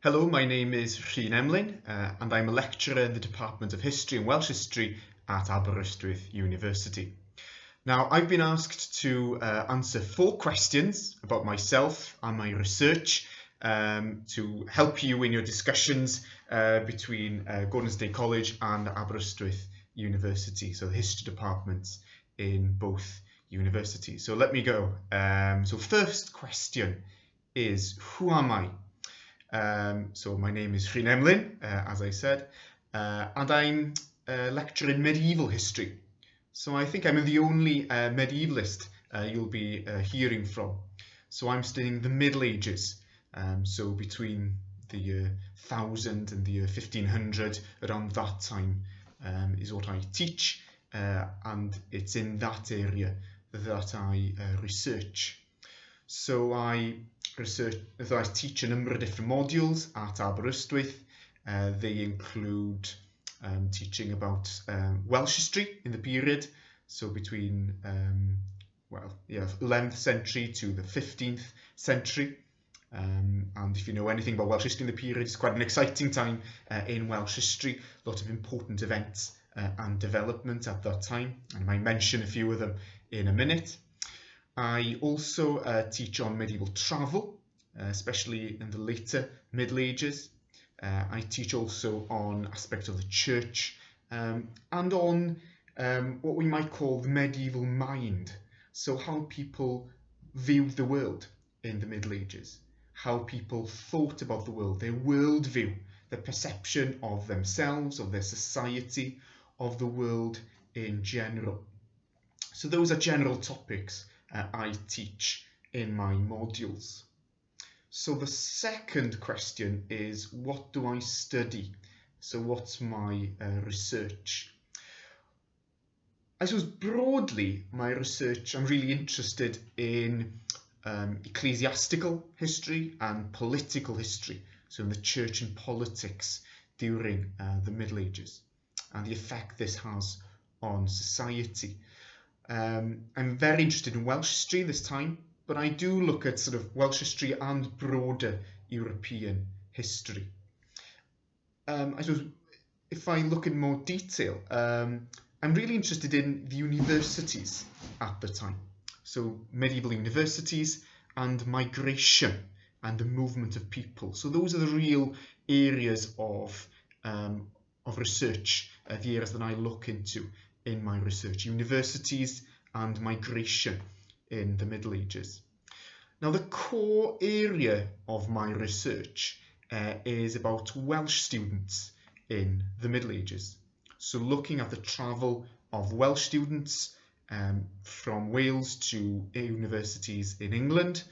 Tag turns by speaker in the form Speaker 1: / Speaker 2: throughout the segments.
Speaker 1: Hello, my name is Rhun Emlyn and I'm a lecturer in the Department of History and Welsh History at Aberystwyth University. Now, I've been asked to answer 4 questions about myself and my research to help you in your discussions between Gordon State College and Aberystwyth University, so the history departments in both universities. So let me go. So first question is, who am I? So my name is Rhun Emlyn, as I said, and I'm a lecturer in medieval history. So I think I'm the only medievalist you'll be hearing from. So I'm studying the Middle Ages, so between the year 1000 and the year 1500, around that time is what I teach, and it's in that area that I research. So I teach a number of different modules at Aberystwyth. They include teaching about Welsh history in the period, so between 11th century to the 15th century. And if you know anything about Welsh history in the period, it's quite an exciting time in Welsh history. A lot of important events and development at that time, and I might mention a few of them in a minute. I also teach on medieval travel, especially in the later Middle Ages. I teach also on aspects of the church and on what we might call the medieval mind. So how people viewed the world in the Middle Ages, how people thought about the world, their worldview, their perception of themselves, of their society, of the world in general. So those are general topics I teach in my modules. So the second question is, what do I study? So what's my research? I suppose broadly, my research, I'm really interested in ecclesiastical history and political history, so in the church and politics during the Middle Ages and the effect this has on society. I'm very interested in Welsh history this time, but I do look at sort of Welsh history and broader European history. I suppose if I look in more detail, I'm really interested in the universities at the time. So medieval universities and migration and the movement of people. So those are the real areas of research, the areas that I look into in my research, universities and migration in the Middle Ages. Now, the core area of my research is about Welsh students in the Middle Ages. So looking at the travel of Welsh students from Wales to universities in England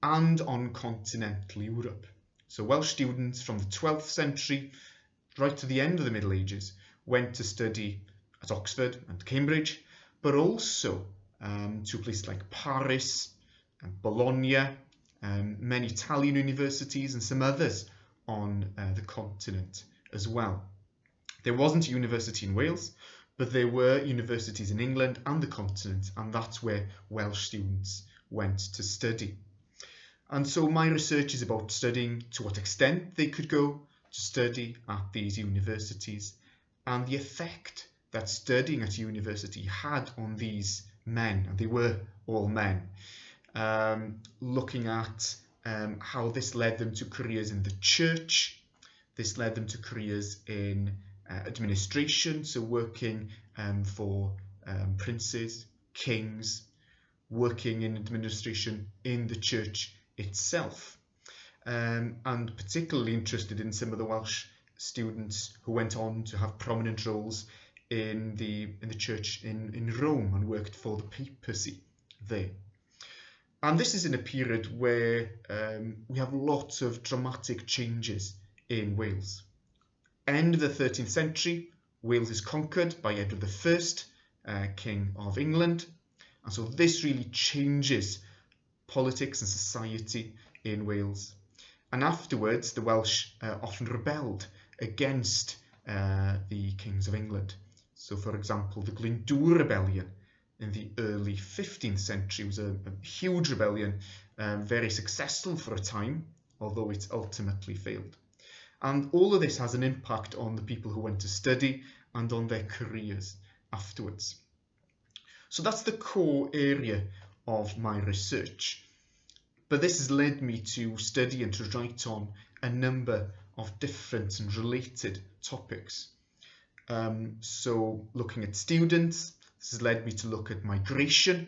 Speaker 1: and on continental Europe. So Welsh students from the 12th century right to the end of the Middle Ages went to study at Oxford and Cambridge, but also to places like Paris and Bologna, many Italian universities and some others on the continent as well. There wasn't a university in Wales, but there were universities in England and the continent, and that's where Welsh students went to study. And so my research is about studying to what extent they could go to study at these universities and the effect that studying at university had on these men, and they were all men, looking at how this led them to careers in the church, this led them to careers in administration, so working for princes, kings, working in administration in the church itself, and particularly interested in some of the Welsh students who went on to have prominent roles in the church in Rome and worked for the papacy there. And this is in a period where we have lots of dramatic changes in Wales. End of the 13th century, Wales is conquered by Edward I, King of England, and so this really changes politics and society in Wales. And afterwards, the Welsh often rebelled against the kings of England. So, for example, the Glyndŵr Rebellion in the early 15th century was a huge rebellion, very successful for a time, although it ultimately failed. And all of this has an impact on the people who went to study and on their careers afterwards. So that's the core area of my research. But this has led me to study and to write on a number of different and related topics. So looking at students, this has led me to look at migration,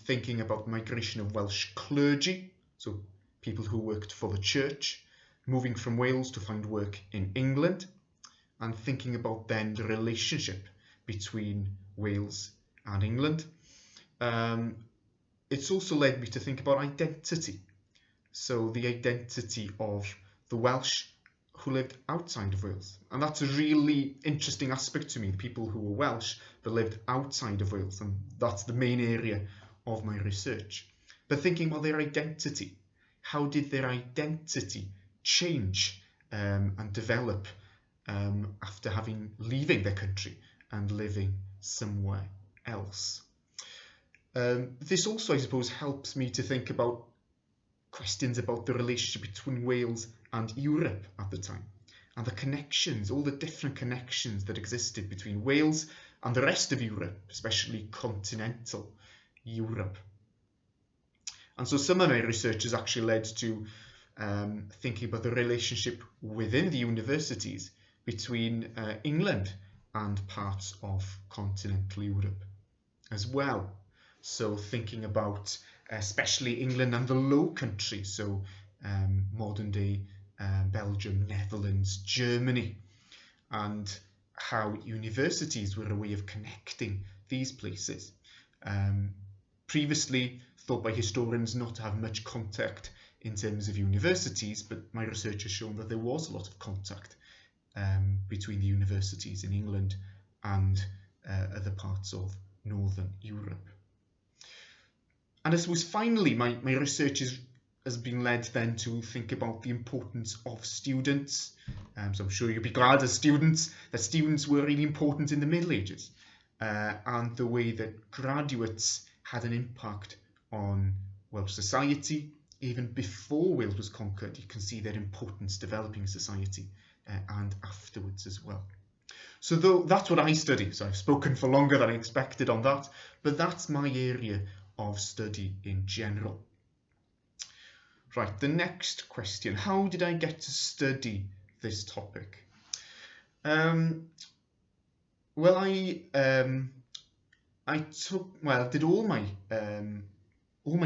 Speaker 1: thinking about migration of Welsh clergy, so people who worked for the church, moving from Wales to find work in England, and thinking about then the relationship between Wales and England. It's also led me to think about identity, so the identity of the Welsh who lived outside of Wales. And that's a really interesting aspect to me, the people who were Welsh but lived outside of Wales, and that's the main area of my research. But thinking about their identity, how did their identity change and develop after leaving their country and living somewhere else? This also, I suppose, helps me to think about questions about the relationship between Wales and Europe at the time, and the connections, all the different connections that existed between Wales and the rest of Europe, especially continental Europe. And so some of my research has actually led to thinking about the relationship within the universities between England and parts of continental Europe as well. So thinking about especially England and the Low Countries, so modern day Belgium, Netherlands, Germany, and how universities were a way of connecting these places. Previously thought by historians not to have much contact in terms of universities, but my research has shown that there was a lot of contact between the universities in England and other parts of Northern Europe. And I suppose finally my research has been led then to think about the importance of students. So I'm sure you'll be glad as students that students were really important in the Middle Ages, and the way that graduates had an impact on Welsh society. Even before Wales was conquered, you can see their importance developing society and afterwards as well. So that's what I study. So I've spoken for longer than I expected on that, but that's my area of study in general. Right, the next question. How did I get to study this topic? Well, I did all my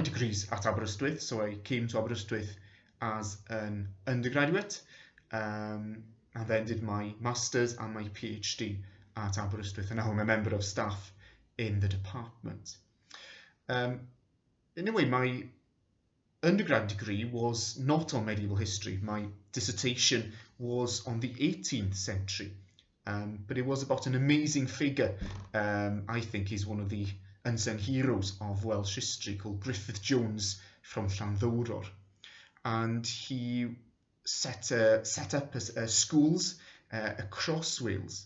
Speaker 1: degrees at Aberystwyth. So I came to Aberystwyth as an undergraduate, and then did my master's and my PhD at Aberystwyth, and now I'm a member of staff in the department. In a way, my undergrad degree was not on medieval history. My dissertation was on the 18th century, but it was about an amazing figure. I think he's one of the unsung heroes of Welsh history, called Griffith Jones from Llanddowror, and he set up schools across Wales.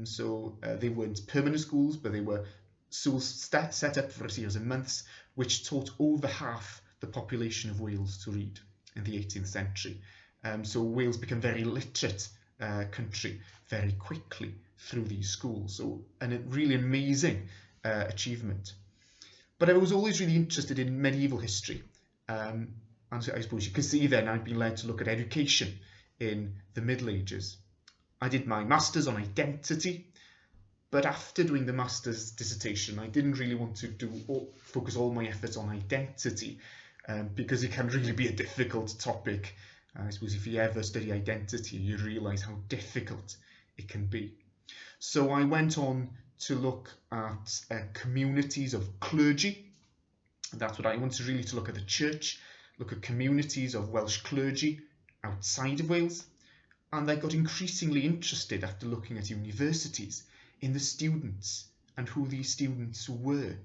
Speaker 1: So they weren't permanent schools, but they were schools set up for a series of months, which taught over half the population of Wales to read in the 18th century. So Wales became a very literate country very quickly through these schools. So a really amazing achievement. But I was always really interested in medieval history. And so I suppose you can see then I've been led to look at education in the Middle Ages. I did my master's on identity, but after doing the master's dissertation, I didn't really want to focus all my efforts on identity, because it can really be a difficult topic. I suppose if you ever study identity, you realise how difficult it can be. So I went on to look at communities of clergy. That's what I wanted, really to look at the church, look at communities of Welsh clergy outside of Wales. And I got increasingly interested after looking at universities in the students and who these students were.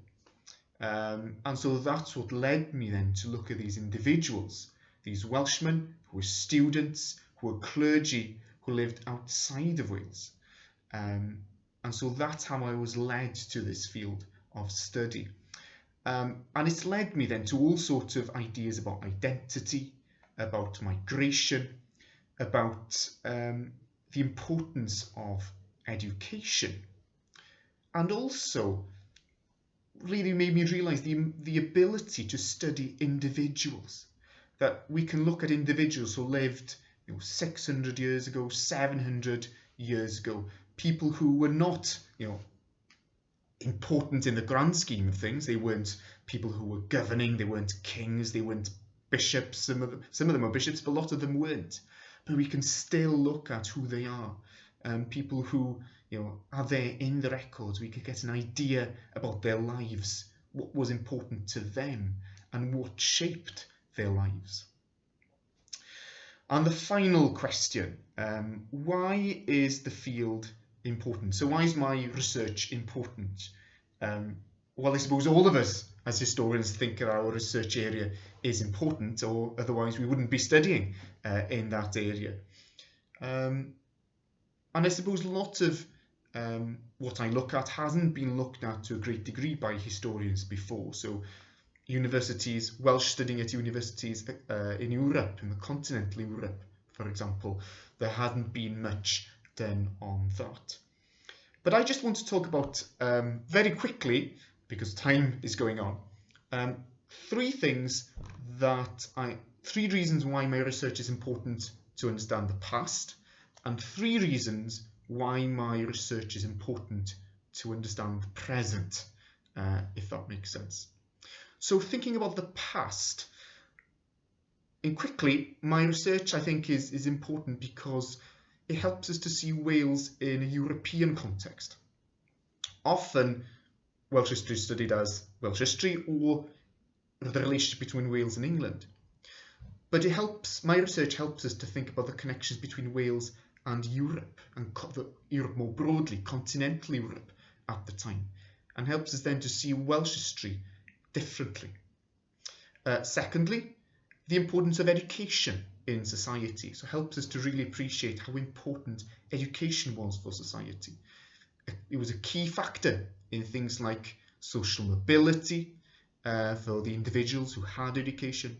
Speaker 1: And so that's what led me then to look at these individuals, these Welshmen who were students, who were clergy, who lived outside of Wales. And so that's how I was led to this field of study. And it's led me then to all sorts of ideas about identity, about migration, about the importance of education, and also really made me realise the ability to study individuals, that we can look at individuals who lived 600 years ago, 700 years ago, people who were not important in the grand scheme of things. They weren't people who were governing, they weren't kings, they weren't bishops. Some of them were bishops, but a lot of them weren't. But we can still look at who they are. People who are there in the records. We can get an idea about their lives, what was important to them, and what shaped their lives. And the final question, why is the field important? So why is my research important? Well, I suppose all of us as historians think that our research area is important, or otherwise we wouldn't be studying in that area. And I suppose a lot of what I look at hasn't been looked at to a great degree by historians before. So universities, Welsh studying at universities in Europe, in the continental Europe, for example, there hadn't been much done on that. But I just want to talk about, very quickly, because time is going on, three reasons why my research is important to understand the past, and three reasons why my research is important to understand the present, if that makes sense. So thinking about the past, and quickly, my research I think is important because it helps us to see Wales in a European context. Often Welsh history is studied as Welsh history or the relationship between Wales and England. But my research helps us to think about the connections between Wales and Europe, and Europe more broadly, continental Europe at the time, and helps us then to see Welsh history differently. Secondly, the importance of education in society. So it helps us to really appreciate how important education was for society. It was a key factor in things like social mobility for the individuals who had education.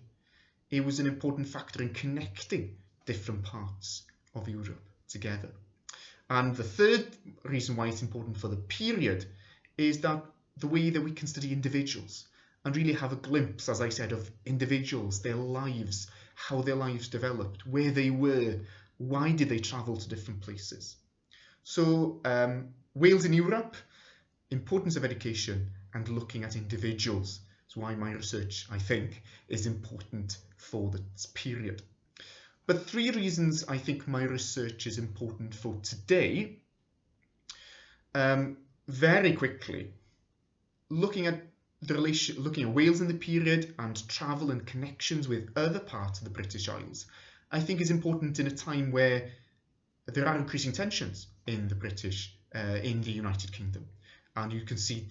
Speaker 1: It was an important factor in connecting different parts of Europe together. And the third reason why it's important for the period is that the way that we can study individuals and really have a glimpse, as I said, of individuals, their lives, how their lives developed, where they were, why did they travel to different places. So Wales in Europe, importance of education and looking at individuals. That's why my research, I think, is important for this period. But three reasons I think my research is important for today. Very quickly, looking at Wales in the period and travel and connections with other parts of the British Isles, I think is important in a time where there are increasing tensions in the United Kingdom, and you can see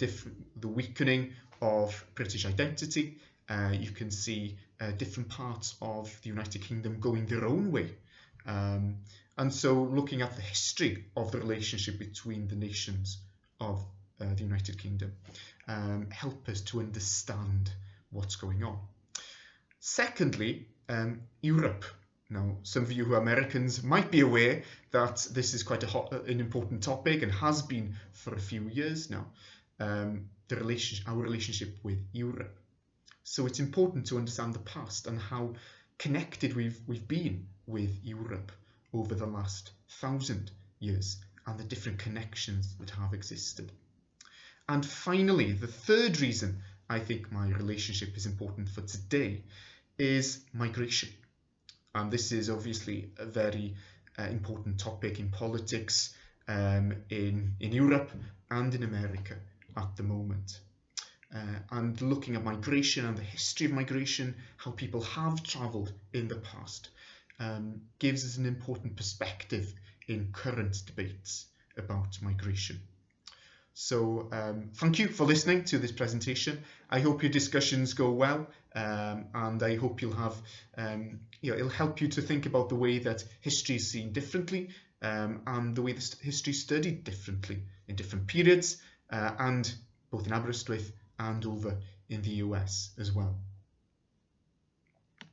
Speaker 1: the weakening of British identity. You can see different parts of the United Kingdom going their own way, and so looking at the history of the relationship between the nations of the United Kingdom help us to understand what's going on. Secondly, Europe. Now, some of you who are Americans might be aware that this is quite an important topic and has been for a few years now, our relationship with Europe. So it's important to understand the past and how connected we've been with Europe over the last 1,000 years and the different connections that have existed. And finally, the third reason I think my relationship is important for today is migration. And this is obviously a very important topic in politics in Europe and in America at the moment. And looking at migration and the history of migration, how people have travelled in the past, gives us an important perspective in current debates about migration. So thank you for listening to this presentation. I hope your discussions go well, and I hope you'll have, it'll help you to think about the way that history is seen differently, and the way that history is studied differently in different periods, and both in Aberystwyth and over in the US as well.